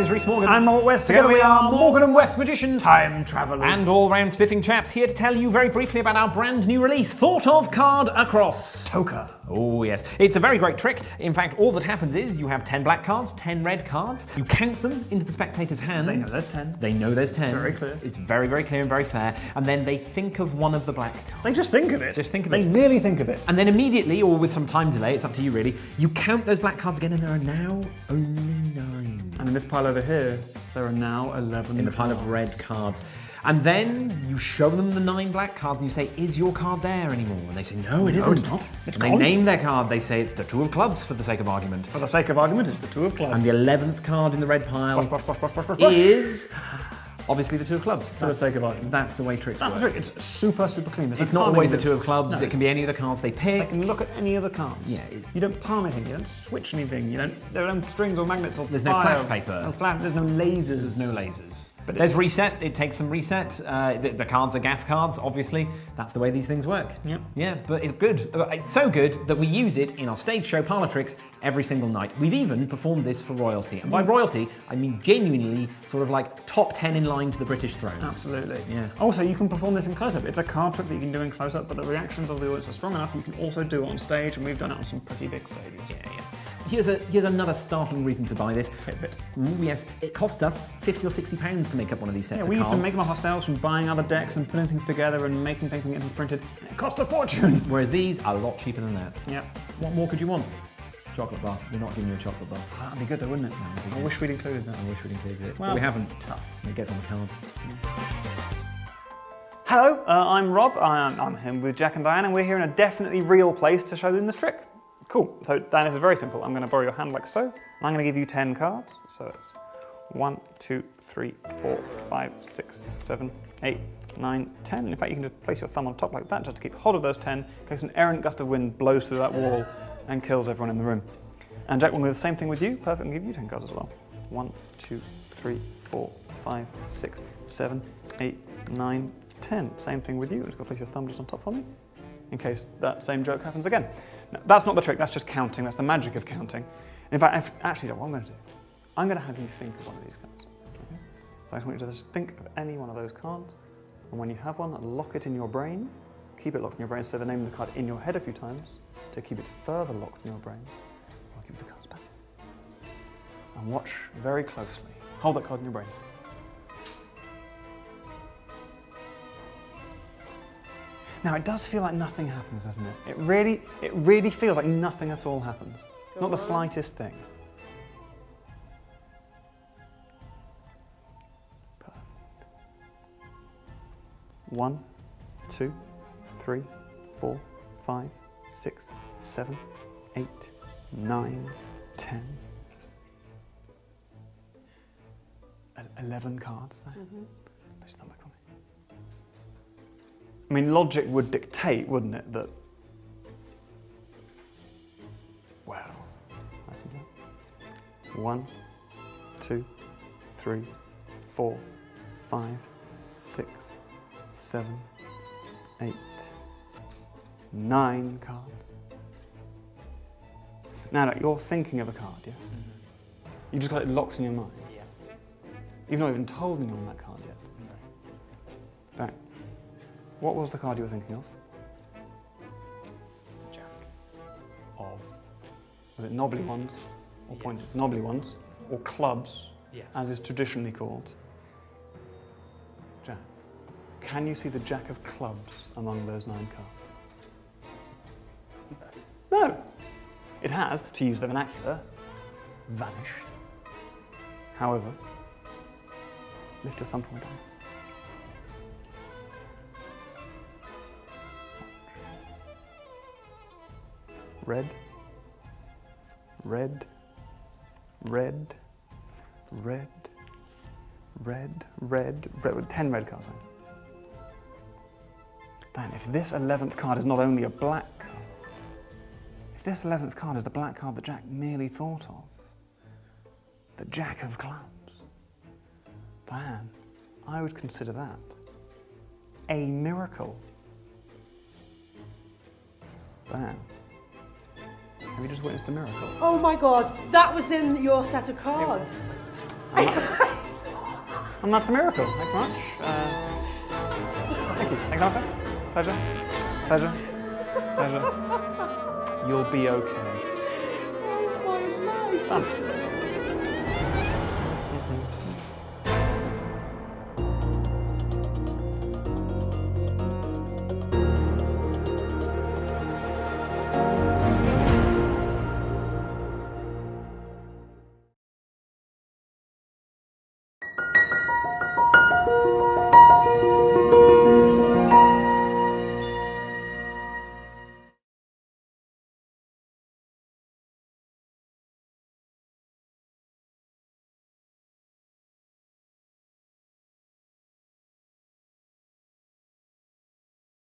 is Rhys Morgan. And Robert West. Together we are Morgan and West magicians, time travellers, and all-round spiffing chaps, here to tell you very briefly about our brand new release, Thought of Card Across. TOCA. Oh yes, it's a very great trick. In fact, all that happens is you have 10 black cards, 10 red cards. You count them into the spectator's hands. They know there's 10. They know there's 10. Very clear. It's very, very clear and very fair. And then they think of one of the black cards. They just think of it. Just think of it. They merely think of it. And then immediately, or with some time delay, it's up to you really, you count those black cards again, and there are now only 9. And in this pile over here, there are now 11 in the pile of red cards. And then you show them the 9 black cards and you say, is your card there anymore? And they say, no, it isn't. It's not. It's and they gone. name their card, they say it's the 2 of clubs for the sake of argument. For the sake of argument, it's the 2 of clubs. And the 11th card in the red pile is obviously the 2 of clubs. For the sake of argument. That's the way tricks work. That's the trick. It's super, super clean. It's not always the 2 of clubs, it can be any of the cards they pick. They can look at any of the cards. Yeah, you don't palm anything, you don't switch anything, there are no strings or magnets or There's no flash paper. There's no lasers. There's no lasers. But there's reset, it takes some reset. The cards are gaff cards, obviously. That's the way these things work. Yep. Yeah, but it's good. It's so good that we use it in our stage show Parlour Tricks every single night. We've even performed this for royalty. And by royalty, I mean genuinely sort of like top 10 in line to the British throne. Absolutely. Yeah. Also, you can perform this in close-up. It's a card trick that you can do in close-up, but the reactions of the audience are strong enough, you can also do it on stage, and we've done it on some pretty big stages. Yeah. Here's another startling reason to buy this. Tidbit. Ooh, yes, it costs us £50 or £60 to make up one of these sets of we cards. used to make them up ourselves from buying other decks and putting things together and making things and getting things printed. It cost a fortune. Whereas these are a lot cheaper than that. Yeah. What more could you want? Chocolate bar. We're not giving you a chocolate bar. That'd be good though, wouldn't it? I wish we'd included that. I wish we'd included it. Well, but we haven't. Tough. It gets on the cards. Hello, I'm Rob. I'm here with Jack and Diane, and we're here in a definitely real place to show them this trick. Cool. So, Diane, this is very simple. I'm going to borrow your hand like so, and I'm going to give you 10 cards. So it's 1, 2, 3, 4, 5, 6, 7, 8, 9, 10. In fact, you can just place your thumb on top like that just to keep hold of those 10 in case an errant gust of wind blows through that wall and kills everyone in the room. And Jack will do the same thing with you. Perfect, and give you 10 cards as well. 1, 2, 3, 4, 5, 6, 7, 8, 9, 10. Same thing with you. Just got to place your thumb just on top for me in case that same joke happens again. Now, that's not the trick, that's just counting. That's the magic of counting. In fact, actually, what I'm going to do, I'm going to have you think of one of these cards. Okay? So I just want you to just think of any one of those cards, and when you have one, lock it in your brain. Keep it locked in your brain, so the name of the card in your head a few times. To keep it further locked in your brain, I'll give you the cards back. And watch very closely. Hold that card in your brain. Now, it does feel like nothing happens, doesn't it? It really feels like nothing at all happens. Not the slightest thing. Perfect. 1, 2, 3, 4, 5, 6, 7, 8, 9, 10. 11 cards there. Place your thumb back on me. I mean, logic would dictate, wouldn't it, that... Well, nice and slow. 1, 2, 3, 4, 5, 6, 7, 8, 9 cards. Now, you're thinking of a card, yeah? You just got it locked in your mind? Yeah. You've not even told anyone that card yet? No. Right. What was the card you were thinking of? Jack. Of? Was it knobbly ones? Or pointed? Knobbly ones? Or clubs, as is traditionally called? Jack. Can you see the Jack of clubs among those 9 cards? No. It has, to use the vernacular, vanished. However, lift your thumb from down. Red, red, red, red, red, red, red, with 10 red cards on. Then, if this 11th card is not only a black card, if this 11th card is the black card that Jack merely thought of, the Jack of clubs, then I would consider that a miracle. Dan, have you just witnessed a miracle? Oh my God, that was in your set of cards. And that's a miracle. Thanks so much. Thank you. Thanks so much. Pleasure. Pleasure. Pleasure. You'll be okay. Oh my life. That's